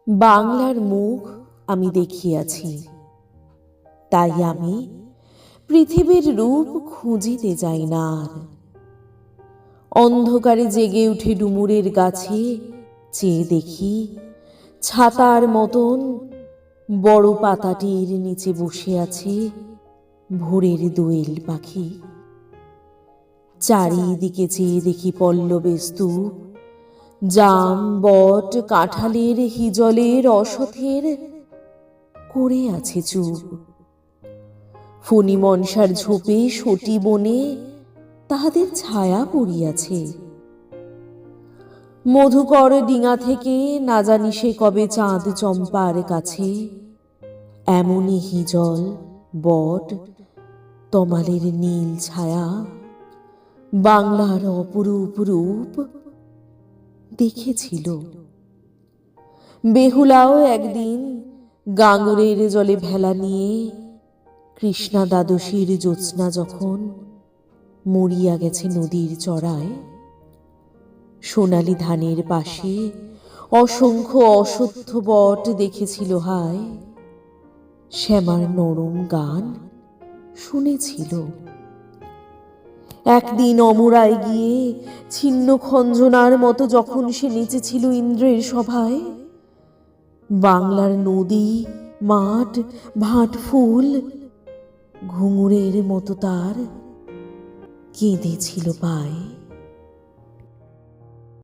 বাংলার মুখ আমি দেখিয়াছি, তাই আমি পৃথিবীর রূপ খুঁজিতে যাই না আর। অন্ধকারে জেগে উঠে ডুমুরের গাছে চেয়ে দেখি ছাতার মতন বড় পাতাটির নিচে বসে আছে ভোরের দোয়েল পাখি। চারিদিকে চেয়ে দেখি পল্লবে স্তূপ, জাম বট কাঁঠালের হিজলের অসথের করে আছে চুপ। ফণি মনসার ঝোপে সটি বনে তাহাদের ছায়া পড়িয়াছে। মধুকর ডিঙা থেকে না জানি সে কবে চাঁদ চম্পার কাছে এমনই হিজল বট তমালের নীল ছায়া বাংলার অপরূপ রূপ দেখেছিল। বেহুলাও একদিন গাঙ্গুরের জলে ভেলা নিয়ে কৃষ্ণা দ্বাদশীর জ্যোৎস্না যখন মরিয়া গেছে নদীর চড়ায়, সোনালি ধানের পাশে অসংখ্য অশ্বত্থ বট দেখেছিল হায়, শ্যামার নরম গান শুনেছিল। একদিন অমরায় গিয়ে ছিন্ন খঞ্জনার মতো যখন সে নেচেছিল ইন্দ্রের সভায়, বাংলার নদী মাঠ ভাট ফুল ঘুঙুরের মতো তার কেঁদেছিল পায়।